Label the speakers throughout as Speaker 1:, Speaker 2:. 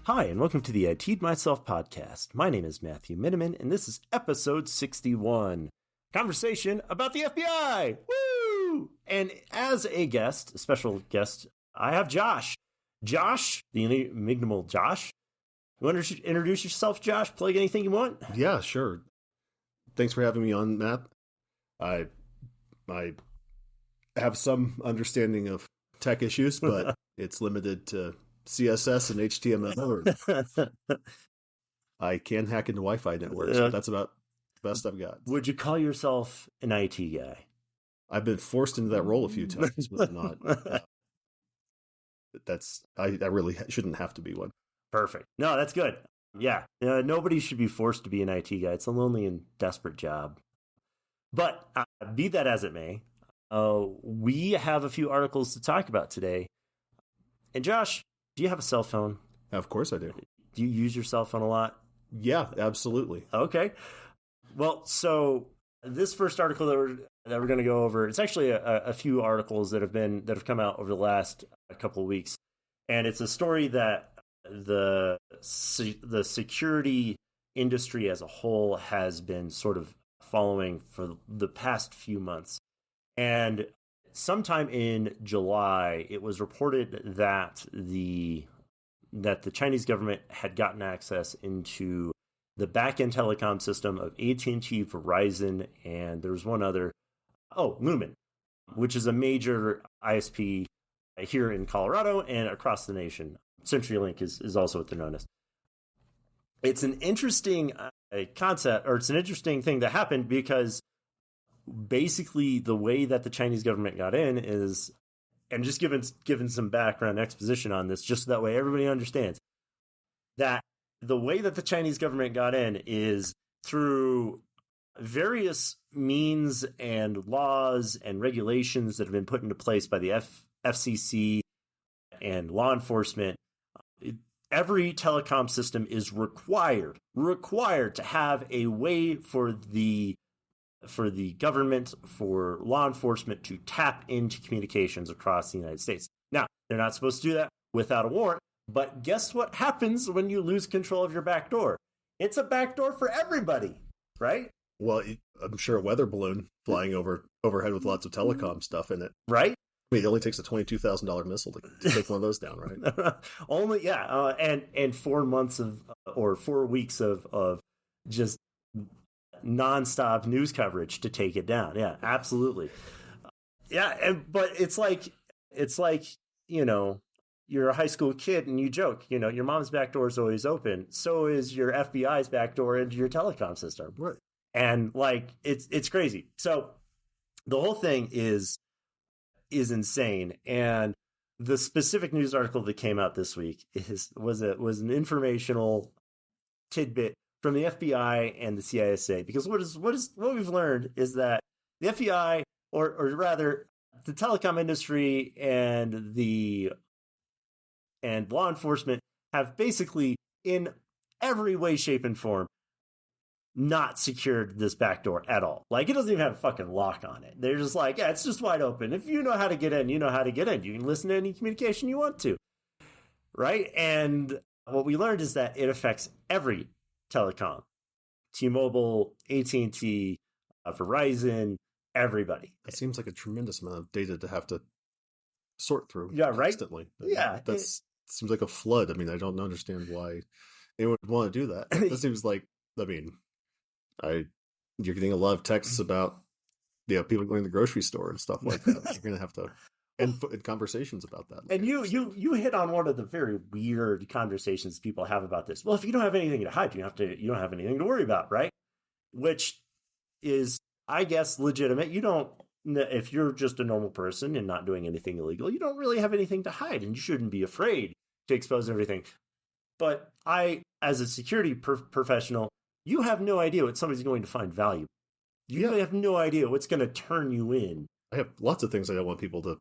Speaker 1: Hi, and welcome to the I T'd Myself podcast. My name is Matthew Miniman, and this is episode 61. Conversation about the FBI! Woo! And as a guest, a special guest, I have Josh. Josh, the enigmable Josh. You want to introduce yourself, Josh? Plug anything you want?
Speaker 2: Yeah, sure. Thanks for having me on, Matt. I have some understanding of tech issues, but it's limited to CSS and HTML. I can hack into Wi-Fi networks, but that's about the best I've got.
Speaker 1: Would you call yourself an IT guy?
Speaker 2: I've been forced into that role a few times, but not. I really shouldn't have to be one.
Speaker 1: Perfect. No, that's good. Yeah. Nobody should be forced to be an IT guy. It's a lonely and desperate job. But be that as it may, we have a few articles to talk about today. And Josh, do you have a cell phone?
Speaker 2: Of course I do.
Speaker 1: Do you use your cell phone a lot?
Speaker 2: Yeah, absolutely.
Speaker 1: Okay. Well, so this first article that we're going to go over, it's actually a few articles that have come out over the last couple of weeks. And it's a story that the security industry as a whole has been sort of following for the past few months. And sometime in July, it was reported that the Chinese government had gotten access into the back-end telecom system of AT&T, Verizon, and there was one other, Lumen, which is a major ISP here in Colorado and across the nation. CenturyLink is also what they're known as. It's an interesting concept, or it's an interesting thing that happened because basically the way that the Chinese government got in is, and just given some background exposition on this, just so that way everybody understands, that the way that the Chinese government got in is through various means and laws and regulations that have been put into place by the FCC and law enforcement. Every telecom system is required to have a way for the government, for law enforcement to tap into communications across the United States. Now, they're not supposed to do that without a warrant, but guess what happens when you lose control of your back door? It's a back door for everybody, right?
Speaker 2: Well, I'm sure a weather balloon flying overhead with lots of telecom stuff in it.
Speaker 1: Right?
Speaker 2: I mean, it only takes a $22,000 missile to take one of those down, right?
Speaker 1: Only, yeah. And 4 months or 4 weeks of just nonstop news coverage to take it down. Yeah, absolutely. Yeah, but it's like, you're a high school kid and you joke, your mom's back door is always open. So is your FBI's back door into your telecom system.
Speaker 2: Right.
Speaker 1: And it's crazy. So the whole thing is insane. And the specific news article that came out this week was an informational tidbit from the FBI and the CISA, because what we've learned is that the FBI, or rather the telecom industry and law enforcement, have basically in every way, shape, and form not secured this back door at all. Like, it doesn't even have a fucking lock on it. They're just like, yeah, it's just wide open. If you know how to get in, you know how to get in. You can listen to any communication you want to, right? And what we learned is that it affects every telecom: T-Mobile, AT&T, Verizon, everybody.
Speaker 2: It seems like a tremendous amount of data to have to sort through.
Speaker 1: Yeah, right.
Speaker 2: Constantly.
Speaker 1: Yeah,
Speaker 2: that seems like a flood. I mean, I don't understand why anyone would want to do that. That seems like, I mean, you're getting a lot of texts about people going to the grocery store and stuff like that. You're going to have to and conversations about that.
Speaker 1: And you hit on one of the very weird conversations people have about this. Well, if you don't have anything to hide, you don't have anything to worry about, right? Which is, I guess, legitimate. If you're just a normal person and not doing anything illegal, you don't really have anything to hide, and you shouldn't be afraid to expose everything. But as a security professional, you have no idea what somebody's going to find valuable. You have no idea what's going to turn you in.
Speaker 2: I have lots of things I don't want people to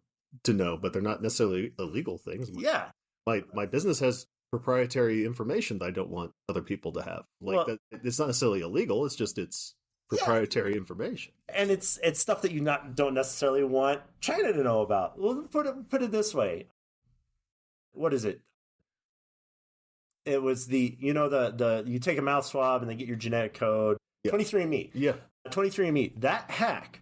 Speaker 2: know, but they're not necessarily illegal things.
Speaker 1: Yeah.
Speaker 2: My business has proprietary information that I don't want other people to have. It's not necessarily illegal. It's just it's proprietary information,
Speaker 1: and it's stuff that you don't necessarily want China to know about. Well, put it this way: what is it? It was the you take a mouth swab and they get your genetic code.
Speaker 2: Yeah.
Speaker 1: 23andMe.
Speaker 2: Yeah.
Speaker 1: 23andMe. That hack,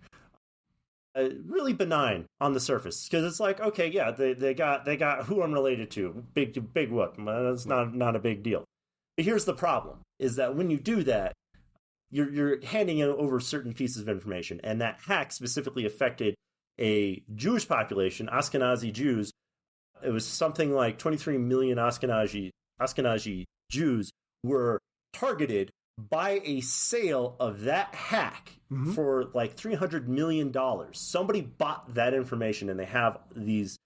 Speaker 1: really benign on the surface, because it's like, okay, yeah, they got who I'm related to. Big whoop. That's not a big deal. But here's the problem: is that when you do that, you're handing over certain pieces of information, and that hack specifically affected a Jewish population, Ashkenazi Jews. It was something like 23 million Ashkenazi Jews were targeted by a sale of that hack for like $300 million. Somebody bought that information, and they have this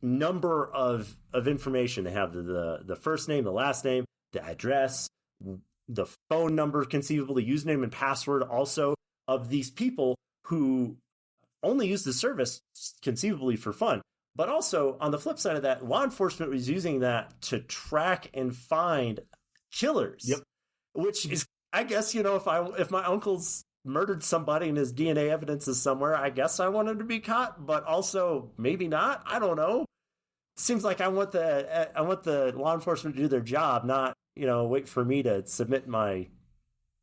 Speaker 1: number of information. They have the first name, the last name, the address, the phone number, conceivably username and password also, of these people who only use the service conceivably for fun. But also, on the flip side of that, law enforcement was using that to track and find killers.
Speaker 2: Yep.
Speaker 1: Which is, I guess, if my uncle's murdered somebody and his DNA evidence is somewhere, I guess I want him to be caught, but also maybe not. I don't know. Seems like I want the law enforcement to do their job, not, wait for me to submit my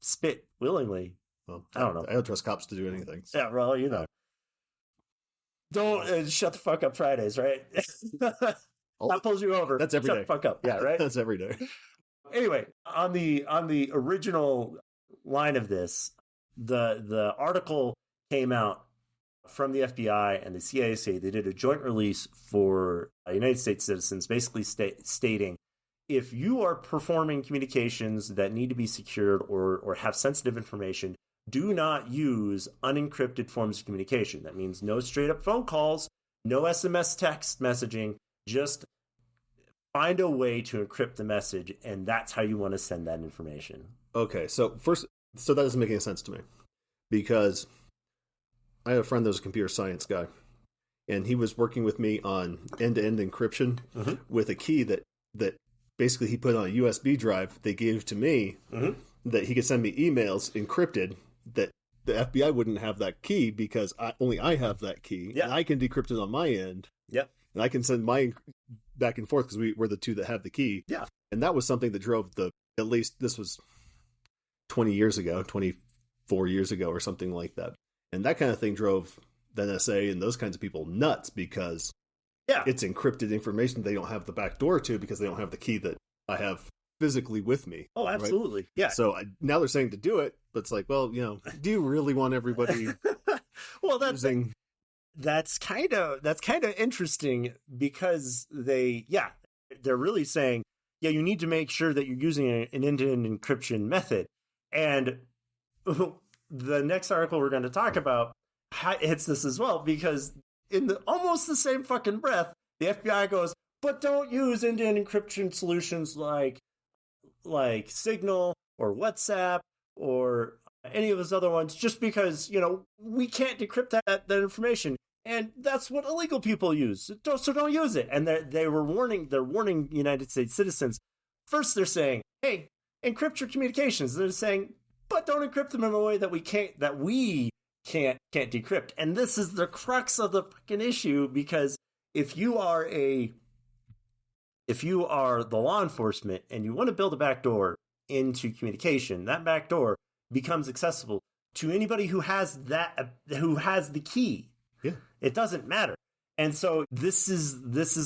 Speaker 1: spit willingly.
Speaker 2: Well,
Speaker 1: I don't know.
Speaker 2: I don't trust cops to do anything. So.
Speaker 1: Yeah, well, Don't shut the fuck up Fridays, right? That pulls you over.
Speaker 2: That's every
Speaker 1: shut
Speaker 2: day.
Speaker 1: the fuck up. Yeah, right?
Speaker 2: That's every day.
Speaker 1: Anyway, on the original line of this, the article came out from the FBI and the CIA. They did a joint release for United States citizens, basically stating, if you are performing communications that need to be secured or have sensitive information, do not use unencrypted forms of communication. That means no straight up phone calls, no SMS text messaging, just find a way to encrypt the message, and that's how you want to send that information.
Speaker 2: Okay, so that doesn't make any sense to me, because I have a friend that was a computer science guy, and he was working with me on end-to-end encryption with a key that basically he put on a USB drive they gave to me that he could send me emails encrypted, that the FBI wouldn't have that key because only I have that key, and I can decrypt it on my end.
Speaker 1: Yep.
Speaker 2: And I can send my back and forth because we're the two that have the key.
Speaker 1: Yeah.
Speaker 2: And that was something that drove at least this was 24 years ago or something like that. And that kind of thing drove the NSA and those kinds of people nuts, because it's encrypted information they don't have the back door to, because they don't have the key that I have physically with me.
Speaker 1: Oh, absolutely.
Speaker 2: Right?
Speaker 1: Yeah.
Speaker 2: So now they're saying to do it, but it's like, well, do you really want everybody
Speaker 1: well,
Speaker 2: that's
Speaker 1: kind of interesting, because they're really saying, you need to make sure that you're using an end-to-end encryption method. And the next article we're going to talk about hits this as well, because in almost the same fucking breath, the FBI goes, but don't use end-to-end encryption solutions like Signal or WhatsApp or any of those other ones, just because, we can't decrypt that information. And that's what illegal people use. So don't use it. And they're warning United States citizens. First, they're saying, hey, encrypt your communications. They're saying, but don't encrypt them in a way that we can't decrypt. And this is the crux of the fucking issue, because if you are the law enforcement and you want to build a backdoor into communication, that backdoor becomes accessible to anybody who has the key.
Speaker 2: Yeah.
Speaker 1: It doesn't matter. And so this is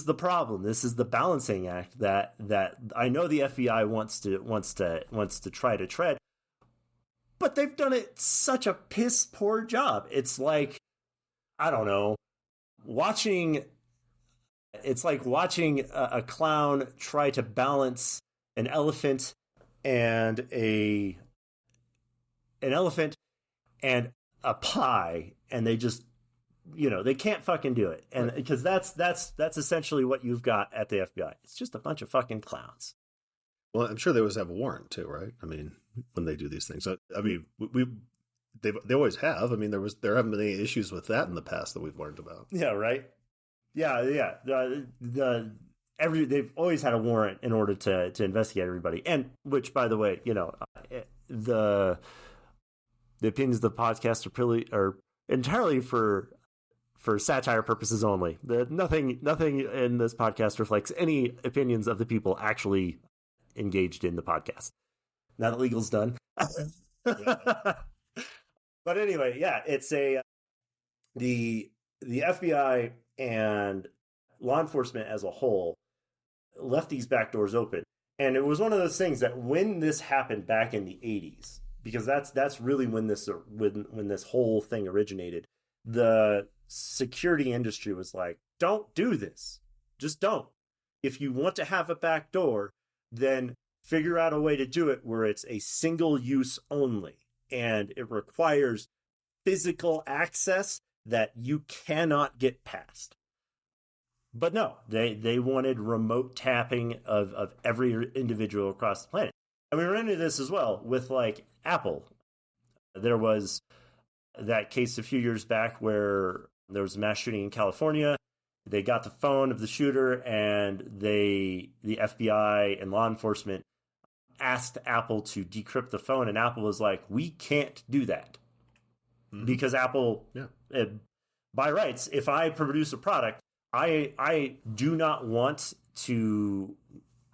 Speaker 1: the problem. This is the balancing act that I know the FBI wants to try to tread, but they've done it such a piss poor job. It's like, I don't know, watching a clown try to balance an elephant and an elephant and a pie, and they just, they can't fucking do it. And because that's essentially what you've got at the FBI. It's just a bunch of fucking clowns.
Speaker 2: Well, I'm sure they always have a warrant too, right? I mean, when they do these things, I mean, they always have. I mean, there haven't been any issues with that in the past that we've learned about.
Speaker 1: Yeah, right. Yeah. They've always had a warrant in order to investigate everybody, and which, by the way, the opinions of the podcast are entirely for for satire purposes only. Nothing in this podcast reflects any opinions of the people actually engaged in the podcast. Now that legal's done. But anyway, yeah, it's the FBI and law enforcement as a whole left these back doors open. And it was one of those things that when this happened back in the 80s, because that's really when this whole thing originated, the security industry was like, don't do this. Just don't. If you want to have a back door, then figure out a way to do it where it's a single use only. And it requires physical access that you cannot get past. But no, they wanted remote tapping of every individual across the planet. And we ran into this as well with like Apple. There was that case a few years back where there was a mass shooting in California. They got the phone of the shooter, and the FBI and law enforcement asked Apple to decrypt the phone, and Apple was like, we can't do that. Because Apple, by rights, if I produce a product, I do not want to,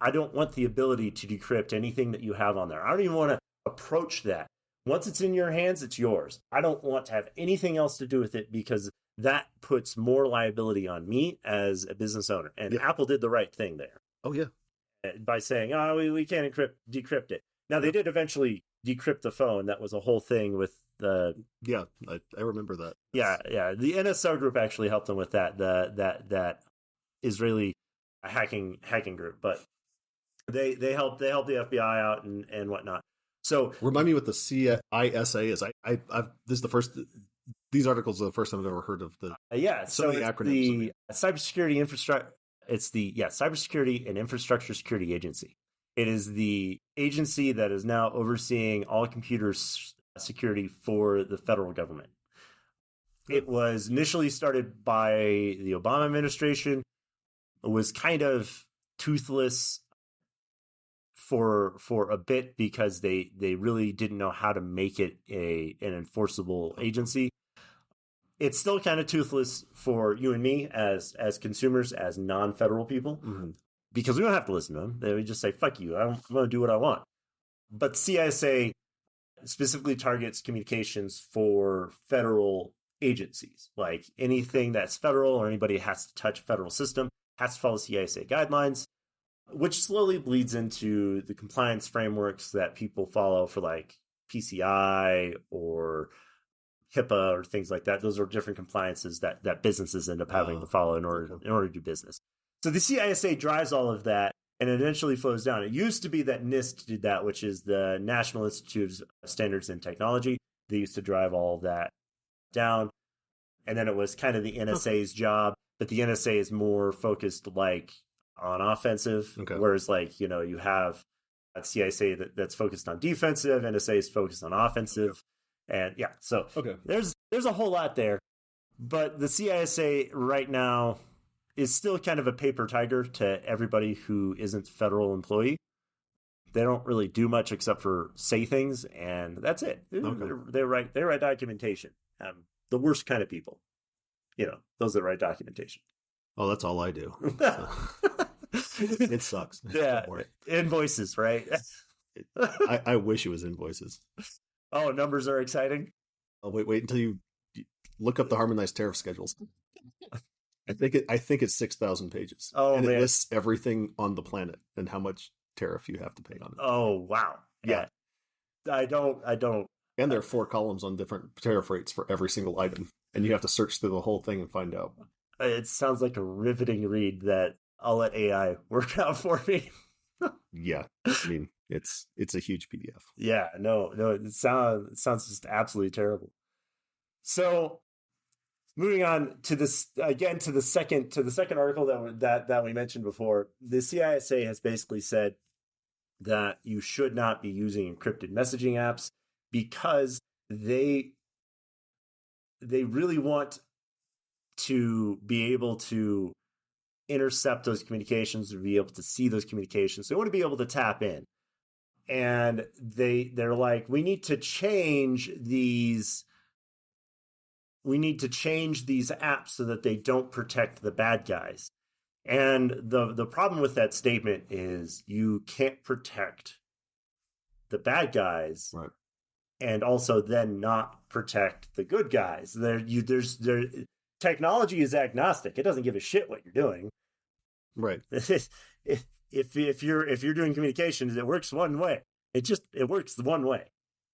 Speaker 1: I don't want the ability to decrypt anything that you have on there. I don't even want to approach that. Once it's in your hands, it's yours. I don't want to have anything else to do with it because that puts more liability on me as a business owner. And Apple did the right thing there.
Speaker 2: Oh, yeah.
Speaker 1: By saying, oh, we can't decrypt it. Now, they did eventually decrypt the phone. That was a whole thing with the...
Speaker 2: Yeah, I remember that.
Speaker 1: Yeah. The NSO group actually helped them with that. That Israeli hacking group, but they helped the FBI out and whatnot. So
Speaker 2: remind me what the CISA is. I've this is the first. These articles are the first time I've ever heard of the.
Speaker 1: So it's the cybersecurity infrastructure. It's the Cybersecurity and Infrastructure Security Agency. It is the agency that is now overseeing all computer security for the federal government. It was initially started by the Obama administration. It was kind of toothless for a bit because they really didn't know how to make it an enforceable agency. It's still kind of toothless for you and me as consumers, as non-federal people, because we don't have to listen to them. They would just say, fuck you, I'm going to do what I want. But CISA specifically targets communications for federal agencies. Like anything that's federal or anybody has to touch federal system has to follow CISA guidelines, which slowly bleeds into the compliance frameworks that people follow for like PCI or HIPAA or things like that. Those are different compliances that businesses end up having to follow in order to do business. So the CISA drives all of that, and it eventually flows down. It used to be that NIST did that, which is the National Institute of Standards and Technology. They used to drive all of that down. And then it was kind of the NSA's job, but the NSA is more focused like on offensive, whereas like, you have a CISA that's focused on defensive, NSA is focused on offensive. And so there's a whole lot there. But the CISA right now is still kind of a paper tiger to everybody who isn't a federal employee. They don't really do much except for say things, and that's it. They write documentation. The worst kind of people. Those that write documentation.
Speaker 2: Oh, that's all I do. So. It sucks.
Speaker 1: Yeah, invoices, right?
Speaker 2: I wish it was invoices.
Speaker 1: Oh, numbers are exciting.
Speaker 2: Oh, wait until you look up the harmonized tariff schedules. I think it's 6,000 pages.
Speaker 1: Oh,
Speaker 2: and
Speaker 1: man.
Speaker 2: It lists everything on the planet and how much tariff you have to pay on it.
Speaker 1: Oh, wow. Yeah. I don't.
Speaker 2: And there are 4 columns on different tariff rates for every single item, and you have to search through the whole thing and find out.
Speaker 1: It sounds like a riveting read that I'll let AI work out for me.
Speaker 2: Yeah, I mean it's a huge PDF.
Speaker 1: Yeah, no, it sounds just absolutely terrible. So, moving on to this again to the second article that we mentioned before, the CISA has basically said that you should not be using encrypted messaging apps because they really want to be able to intercept those communications or be able to see those communications. They want to be able to tap in. And they're like, we need to change these we need to change these apps so that they don't protect the bad guys. And the problem with that statement is you can't protect the bad guys,
Speaker 2: Right.
Speaker 1: and also then not protect the good guys. Technology is agnostic. It doesn't give a shit what you're doing.
Speaker 2: Right.
Speaker 1: If you're doing communications, it works one way. It works one way.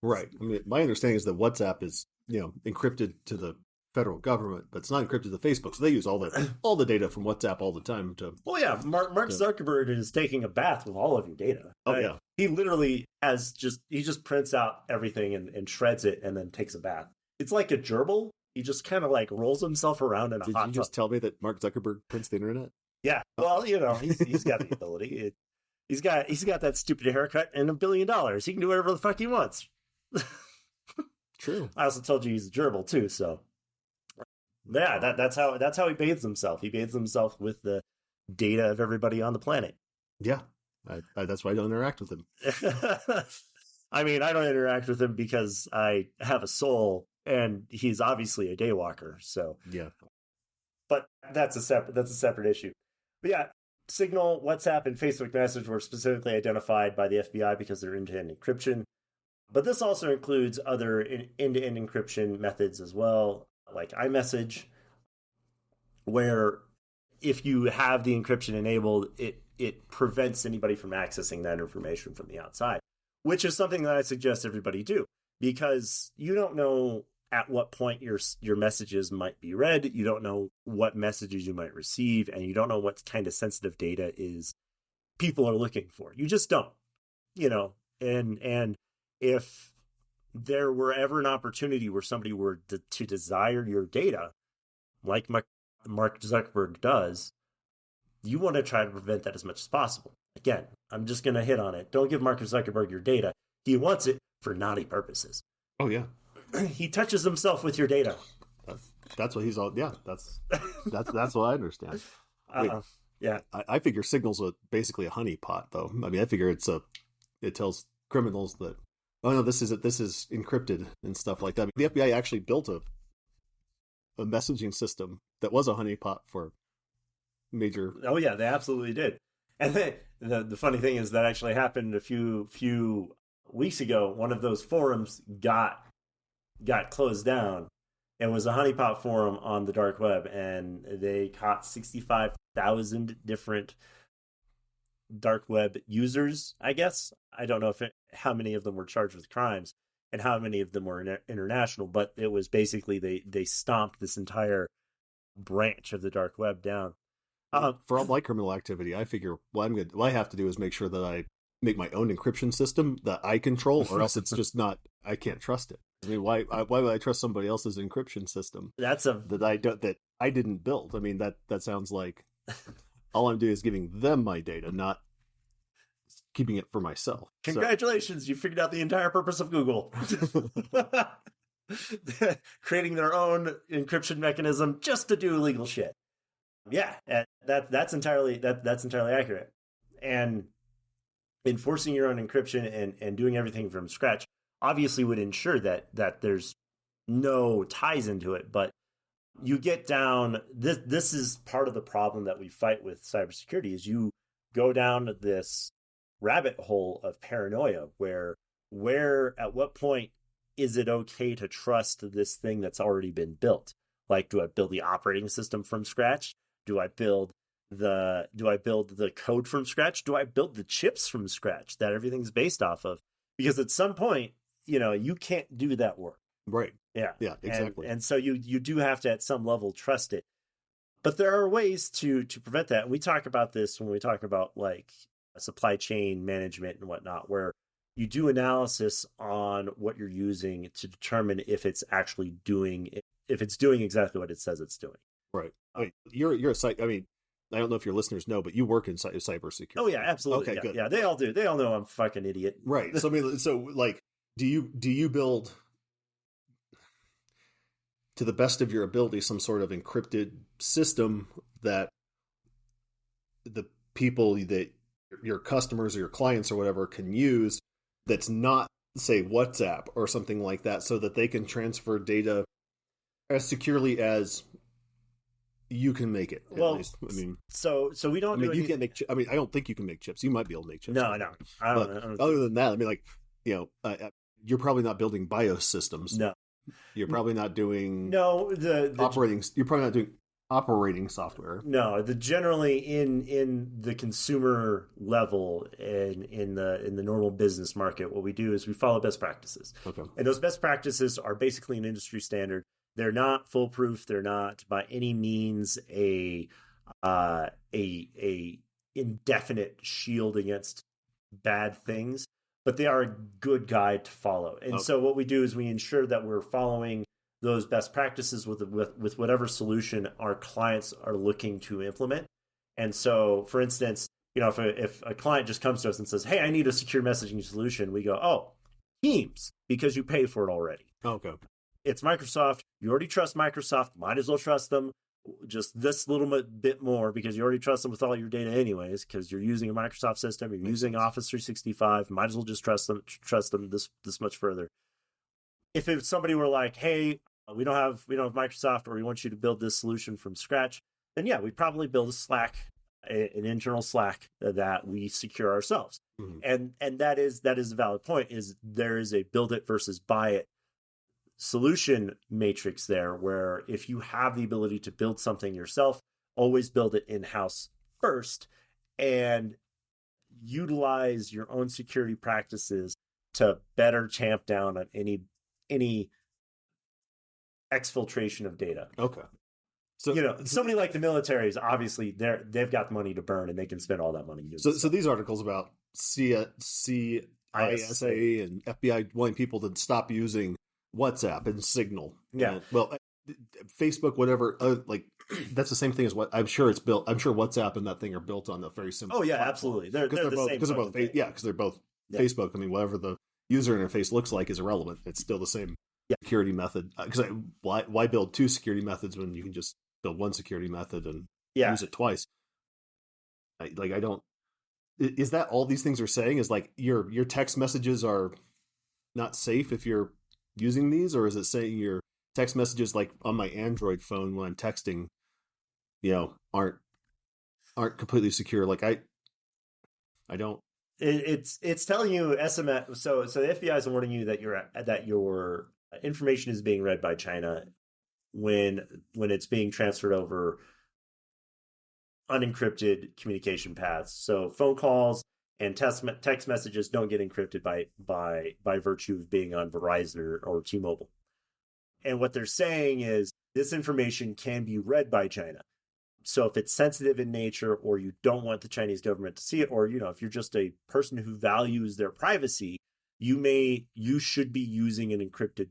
Speaker 2: Right. I mean, my understanding is that WhatsApp is, encrypted to the federal government, but it's not encrypted to Facebook. So they use all the data from WhatsApp all the time to.
Speaker 1: Well, yeah, Mark Zuckerberg is taking a bath with all of your data.
Speaker 2: Oh yeah.
Speaker 1: He literally he just prints out everything and shreds it and then takes a bath. It's like a gerbil. He just kind of like rolls himself around in a hot tub.
Speaker 2: Did you just tell me that Mark Zuckerberg prints the internet?
Speaker 1: Yeah. Well, he's got the ability. He's got that stupid haircut and $1 billion. He can do whatever the fuck he wants.
Speaker 2: True.
Speaker 1: I also told you he's a gerbil too, so yeah, that's how he bathes himself. He bathes himself with the data of everybody on the planet.
Speaker 2: Yeah, that's why I don't interact with him.
Speaker 1: I mean, I don't interact with him because I have a soul, and he's obviously a daywalker. So
Speaker 2: yeah,
Speaker 1: but that's a separate issue. But yeah, Signal, WhatsApp, and Facebook Message were specifically identified by the FBI because they're end-to-end encryption. But this also includes other end-to-end encryption methods as well, like iMessage, where if you have the encryption enabled, it prevents anybody from accessing that information from the outside, which is something that I suggest everybody do, because you don't know at what point your messages might be read, you don't know what messages you might receive, and you don't know what kind of sensitive data is people are looking for. You just don't, and if there were ever an opportunity where somebody were to desire your data, like Mark Zuckerberg does, you want to try to prevent that as much as possible. Again, I'm just going to hit on it. Don't give Mark Zuckerberg your data. He wants it for naughty purposes.
Speaker 2: Oh, yeah.
Speaker 1: He touches himself with your data.
Speaker 2: That's what he's all. Yeah, that's what I understand.
Speaker 1: Yeah.
Speaker 2: I figure Signal's basically a honeypot, though. I mean, I figure it tells criminals that, oh no, this is encrypted and stuff like that. I mean, the FBI actually built a messaging system that was a honeypot for major.
Speaker 1: Oh yeah, they absolutely did. And the funny thing is that actually happened a few weeks ago. One of those forums got closed down. It was a honeypot forum on the dark web, and they caught 65,000 different dark web users, I guess. I don't know how many of them were charged with crimes and how many of them were international, but it was basically they stomped this entire branch of the dark web down.
Speaker 2: For all my criminal activity, I figure what I have to do is make sure that I make my own encryption system that I control, or else it's just not. I can't trust it. I mean, why would I trust somebody else's encryption system? That I didn't build. I mean, that sounds like all I'm doing is giving them my data, not keeping it for myself.
Speaker 1: Congratulations, you figured out the entire purpose of Google. Creating their own encryption mechanism just to do illegal shit. Yeah, that's entirely accurate. And enforcing your own encryption and doing everything from scratch obviously would ensure that there's no ties into it. But you get down, this is part of the problem that we fight with cybersecurity, is you go down this rabbit hole of paranoia where at what point is it okay to trust this thing that's already been built? Like, do I build the operating system from scratch? Do I build the code from scratch? Do I build the chips from scratch that everything's based off of? Because at some point, you can't do that work.
Speaker 2: Right.
Speaker 1: Yeah.
Speaker 2: Yeah, exactly.
Speaker 1: And so you do have to, at some level, trust it. But there are ways to prevent that. And we talk about this when we talk about like supply chain management and whatnot, where you do analysis on what you're using to determine if it's doing exactly what it says it's doing.
Speaker 2: Right. I mean, you're a site. I mean, I don't know if your listeners know, but you work in cybersecurity.
Speaker 1: Oh yeah, absolutely.
Speaker 2: Okay, good.
Speaker 1: Yeah, they all do. They all know I'm a fucking idiot.
Speaker 2: Right. So I mean, do you build, to the best of your ability, some sort of encrypted system that the people that your customers or your clients or whatever can use, that's not, say, WhatsApp or something like that, so that they can transfer data as securely as you can make it. At
Speaker 1: Well,
Speaker 2: least. I mean,
Speaker 1: so we don't do
Speaker 2: you
Speaker 1: any.
Speaker 2: can't make. I mean, I don't think you can make chips. You might be able to make chips.
Speaker 1: No, no, I
Speaker 2: But
Speaker 1: don't
Speaker 2: other than that, I mean, like, you're probably not building BIOS systems.
Speaker 1: no,
Speaker 2: You're probably not doing
Speaker 1: no.
Speaker 2: operating. You're probably not doing operating software.
Speaker 1: No, the generally in the consumer level and in the normal business market, what we do is we follow best practices.
Speaker 2: Okay.
Speaker 1: And those best practices are basically an industry standard. They're not foolproof. They're not by any means a indefinite shield against bad things, but they are a good guide to follow. And so what we do is we ensure that we're following those best practices with whatever solution our clients are looking to implement. And so, for instance, if a client just comes to us and says, "Hey, I need a secure messaging solution," we go, "Oh, Teams, because you pay for it already.
Speaker 2: Okay.
Speaker 1: It's Microsoft. You already trust Microsoft. Might as well trust them just this little bit more because you already trust them with all your data anyways, because you're using a Microsoft system, you're using Office 365. Might as well just trust them this much further." If somebody were like, "Hey, we don't have Microsoft, or we want you to build this solution from scratch," then yeah, we'd probably build a Slack, an internal Slack that we secure ourselves.
Speaker 2: Mm-hmm.
Speaker 1: And that is a valid point. Is there is a build it versus buy it solution matrix there, where if you have the ability to build something yourself, always build it in-house first and utilize your own security practices to better tamp down on any exfiltration of data.
Speaker 2: Okay. So
Speaker 1: somebody like the military is obviously they've got the money to burn and they can spend all that money.
Speaker 2: So these articles about CISA and FBI wanting people to stop using WhatsApp and Signal.
Speaker 1: Yeah.
Speaker 2: Facebook, whatever. That's the same thing as what I'm sure it's built. I'm sure WhatsApp and that thing are built on a very similar.
Speaker 1: Oh yeah,
Speaker 2: platform.
Speaker 1: absolutely. They're the
Speaker 2: both,
Speaker 1: same.
Speaker 2: because they're both Facebook. I mean, whatever the user interface looks like is irrelevant. It's still the same security method. Because why build two security methods when you can just build one security method and use it twice? I don't. Is that all these things are saying? Is like your text messages are not safe if you're using these, or is it saying your text messages, like on my Android phone when I'm texting, aren't completely secure? Like I don't.
Speaker 1: It's telling you SMS. So the FBI is warning you that your information is being read by China when it's being transferred over unencrypted communication paths. So phone calls and text messages don't get encrypted by virtue of being on Verizon or T-Mobile. And what they're saying is this information can be read by China. So if it's sensitive in nature, or you don't want the Chinese government to see it, or if you're just a person who values their privacy, you should be using an encrypted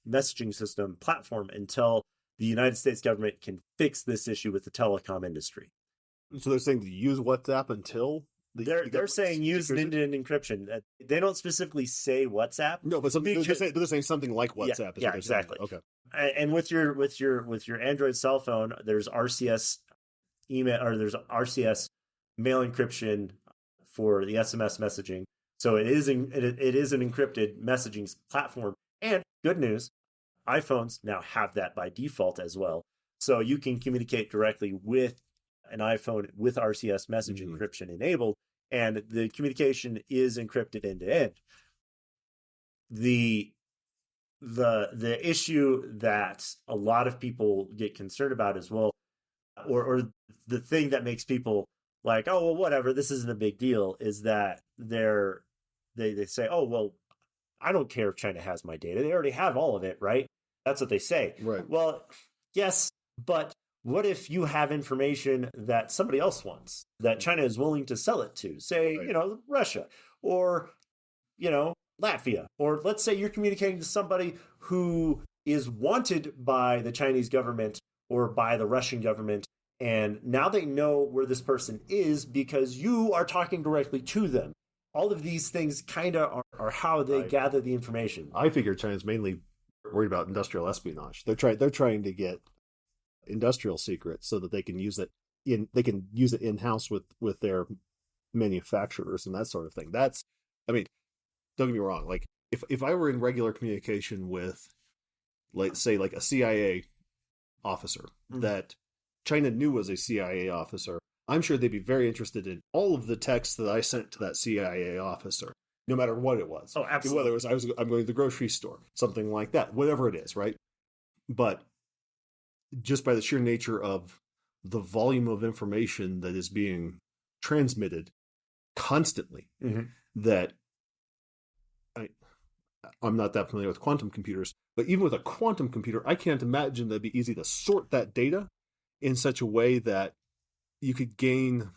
Speaker 1: messaging system platform until the United States government can fix this issue with the telecom industry.
Speaker 2: So they're saying to use WhatsApp until
Speaker 1: they're saying use end-to-end encryption. They don't specifically say WhatsApp.
Speaker 2: No, but they're saying something like WhatsApp.
Speaker 1: Yeah, exactly.
Speaker 2: Okay.
Speaker 1: And with your Android cell phone, there's RCS email, or there's RCS mail encryption for the SMS messaging. So it is an encrypted messaging platform. And good news, iPhones now have that by default as well. So you can communicate directly with an iPhone with RCS message encryption enabled, and the communication is encrypted end to end. The issue that a lot of people get concerned about as well, or the thing that makes people like, "Oh, well, whatever, this isn't a big deal," is that they say, "Oh, well, I don't care if China has my data. They already have all of it, right?" That's what they say.
Speaker 2: Right.
Speaker 1: Well, yes, but what if you have information that somebody else wants, that China is willing to sell it to, say, Russia, or, Latvia, or let's say you're communicating to somebody who is wanted by the Chinese government or by the Russian government, and now they know where this person is because you are talking directly to them. All of these things kind of are how they gather the information.
Speaker 2: I figure China's mainly worried about industrial espionage. They're trying to get industrial secrets so that they can use it in-house with their manufacturers and that sort of thing. Don't get me wrong, like if I were in regular communication with like say like a CIA officer that China knew was a CIA officer, I'm sure they'd be very interested in all of the texts that I sent to that CIA officer, no matter what it was.
Speaker 1: Oh, absolutely.
Speaker 2: Whether it was I'm going to the grocery store, something like that, whatever it is, right? But just by the sheer nature of the volume of information that is being transmitted constantly, that I'm not that familiar with quantum computers, but even with a quantum computer, I can't imagine that it'd be easy to sort that data in such a way that you could gain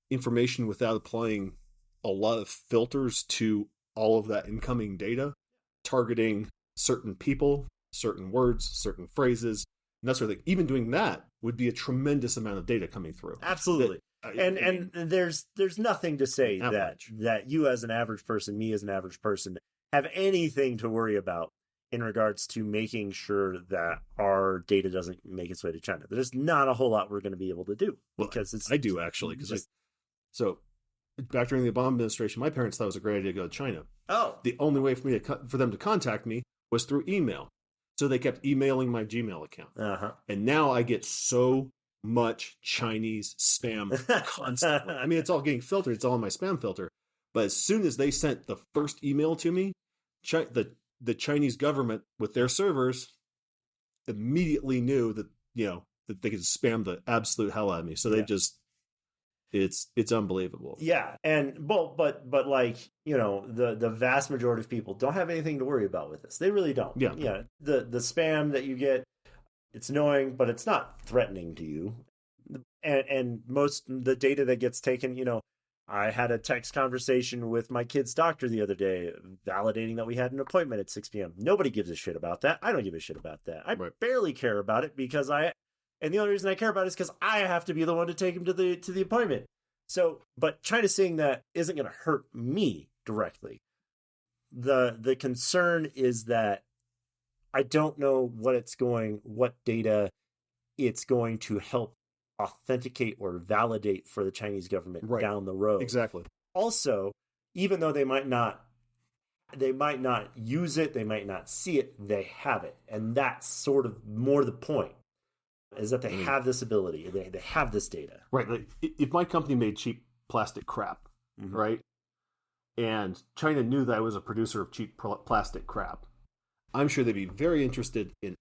Speaker 2: information without applying a lot of filters to all of that incoming data, targeting certain people, certain words, certain phrases, and that sort of thing. Even doing that would be a tremendous amount of data coming through.
Speaker 1: Absolutely. And there's nothing to say that you as an average person, me as an average person, have anything to worry about in regards to making sure that our data doesn't make its way to China. There's not a whole lot we're going to be able to do because
Speaker 2: I do actually, because so back during the Obama administration, my parents thought it was a great idea to go to China.
Speaker 1: Oh,
Speaker 2: the only way for them to contact me was through email, so they kept emailing my Gmail account, and now I get so much Chinese spam constantly. I mean, it's all getting filtered; it's all in my spam filter. But as soon as they sent the first email to me, the Chinese government with their servers immediately knew that that they could spam the absolute hell out of me. So they just it's unbelievable.
Speaker 1: Yeah, and but like the vast majority of people don't have anything to worry about with this. They really don't. Yeah. The spam that you get, it's annoying, but it's not threatening to you. And most the data that gets taken, I had a text conversation with my kid's doctor the other day, validating that we had an appointment at 6 p.m. Nobody gives a shit about that. I don't give a shit about that. I barely care about it and the only reason I care about it is because I have to be the one to take him to the appointment. So, but China seeing that isn't going to hurt me directly. The concern is that I don't know what data it's going to help authenticate or validate for the Chinese government down the road.
Speaker 2: Exactly.
Speaker 1: Also, even though they might not use it, they might not see it, they have it. And that's sort of more the point, is that they have this ability, they have this data.
Speaker 2: Right. Like, if my company made cheap plastic crap, right, and China knew that I was a producer of cheap plastic crap, I'm sure they'd be very interested in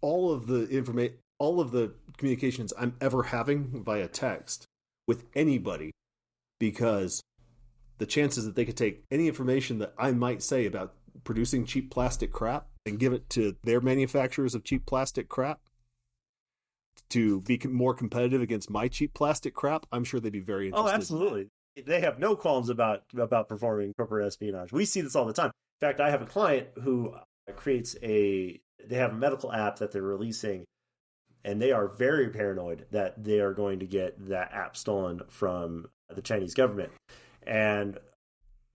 Speaker 2: all of the information, all of the communications I'm ever having via text with anybody, because the chances that they could take any information that I might say about producing cheap plastic crap and give it to their manufacturers of cheap plastic crap to be more competitive against my cheap plastic crap, I'm sure they'd be very interested.
Speaker 1: Oh, absolutely. They have no qualms about performing corporate espionage. We see this all the time. In fact, I have a client who they have a medical app that they're releasing, and they are very paranoid that they are going to get that app stolen from the Chinese government, they're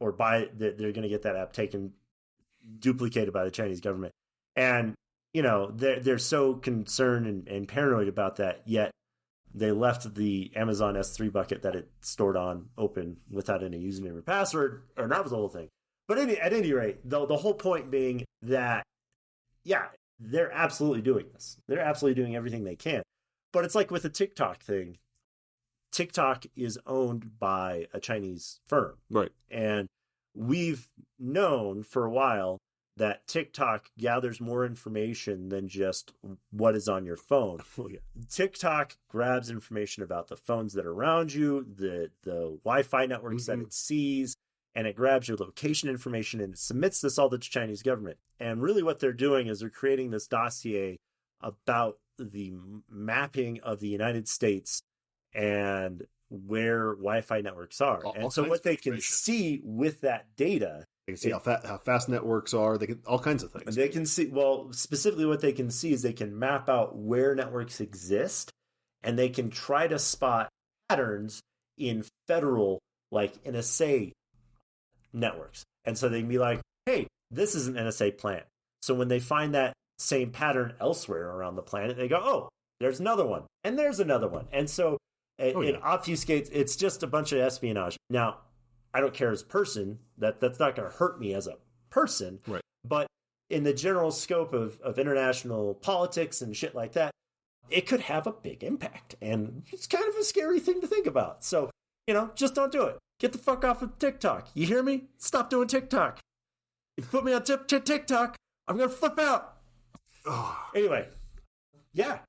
Speaker 1: going to get that app duplicated by the Chinese government. And, they're so concerned and paranoid about that, yet they left the Amazon S3 bucket that it stored on open without any username or password, and that was the whole thing. But at any rate, the whole point being that, they're absolutely doing this. They're absolutely doing everything they can. But it's like with the TikTok thing. TikTok is owned by a Chinese firm.
Speaker 2: Right.
Speaker 1: And we've known for a while that TikTok gathers more information than just what is on your phone. TikTok grabs information about the phones that are around you, the Wi-Fi networks that it sees, and it grabs your location information and it submits this all to the Chinese government. And really what they're doing is they're creating this dossier about the mapping of the United States and where Wi-Fi networks are. And so what they can see with that data,
Speaker 2: they can see how fast networks are. They can all kinds of things.
Speaker 1: They can see, specifically what they can see is they can map out where networks exist, and they can try to spot patterns in federal, like NSA networks. And so they can be like, hey, this is an NSA plant. So when they find that same pattern elsewhere around the planet, they go, oh, there's another one, and there's another one. And so it obfuscates. It's just a bunch of espionage. Now, I don't care as a person. That's not going to hurt me as a person.
Speaker 2: Right.
Speaker 1: But in the general scope of international politics and shit like that, it could have a big impact. And it's kind of a scary thing to think about. So, just don't do it. Get the fuck off of TikTok. You hear me? Stop doing TikTok. If you put me on TikTok, I'm going to flip out. Anyway, yeah.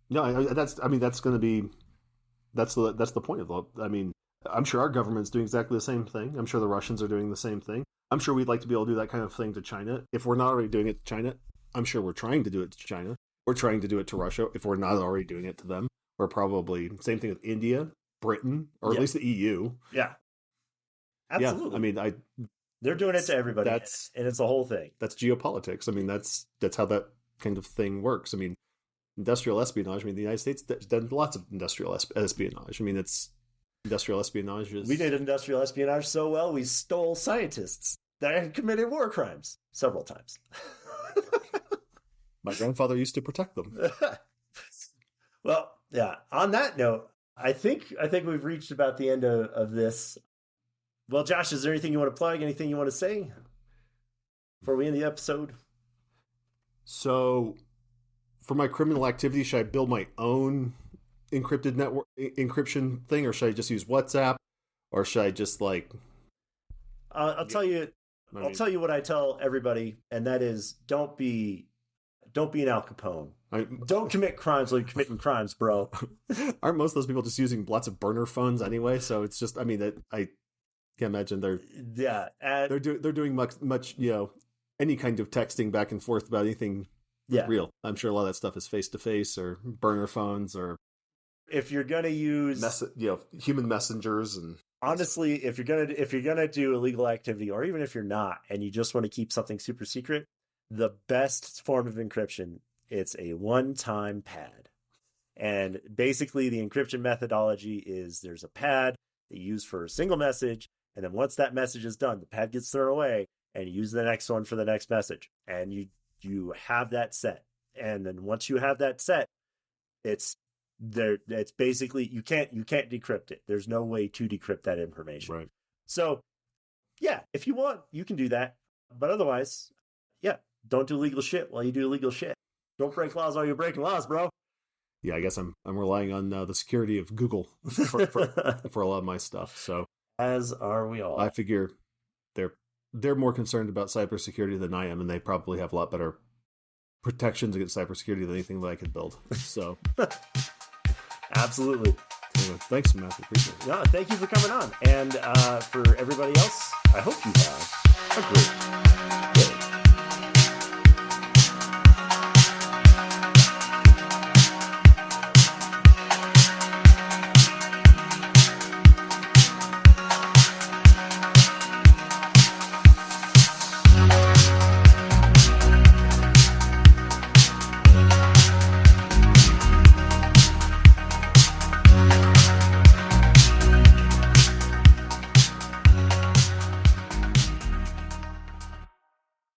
Speaker 2: No, that's going to be, that's the point of it. I mean, I'm sure our government's doing exactly the same thing. I'm sure the Russians are doing the same thing. I'm sure we'd like to be able to do that kind of thing to China. If we're not already doing it to China, I'm sure we're trying to do it to China. We're trying to do it to Russia. If we're not already doing it to them, we're probably, same thing with India, Britain, or at least the EU.
Speaker 1: Yeah. Absolutely.
Speaker 2: Yeah, I mean,
Speaker 1: they're doing it to everybody, and it's the whole thing.
Speaker 2: That's geopolitics. I mean, that's how that kind of thing works. I mean, industrial espionage. I mean, the United States has done lots of industrial espionage. I mean, it's industrial espionage.
Speaker 1: We did industrial espionage so well, we stole scientists that had committed war crimes several times.
Speaker 2: My grandfather used to protect them.
Speaker 1: Well, yeah. On that note, I think we've reached about the end of this. Well, Josh, is there anything you want to plug? Anything you want to say before we end the episode?
Speaker 2: So, for my criminal activity, should I build my own encrypted network encryption thing, or should I just use WhatsApp, or should I just
Speaker 1: I'll tell you what I tell everybody, and that is don't be an Al Capone. Don't commit crimes like you're committing crimes, bro.
Speaker 2: Aren't most of those people just using lots of burner phones anyway? So it's just, I mean, I can't imagine they're doing much any kind of texting back and forth about anything real. I'm sure a lot of that stuff is face to face or burner phones, or
Speaker 1: if you're gonna use
Speaker 2: human messengers. And
Speaker 1: honestly, if you're gonna do illegal activity, or even if you're not, and you just want to keep something super secret, the best form of encryption, it's a one-time pad. And basically the encryption methodology is there's a pad that you use for a single message, and then once that message is done, the pad gets thrown away, and you use the next one for the next message. And you have that set. And then once you have that set, it's basically you can't decrypt it. There's no way to decrypt that information.
Speaker 2: Right.
Speaker 1: So yeah, if you want, you can do that. But otherwise, yeah, don't do illegal shit while you do illegal shit. Don't break laws while you're breaking laws, bro.
Speaker 2: Yeah, I guess I'm relying on the security of Google for a lot of my stuff. So
Speaker 1: as are we all.
Speaker 2: I figure they're more concerned about cybersecurity than I am, and they probably have a lot better protections against cybersecurity than anything that I could build. So
Speaker 1: absolutely.
Speaker 2: Anyway, thanks, Matthew. Appreciate it.
Speaker 1: Yeah, thank you for coming on. And for everybody else, I hope you have a great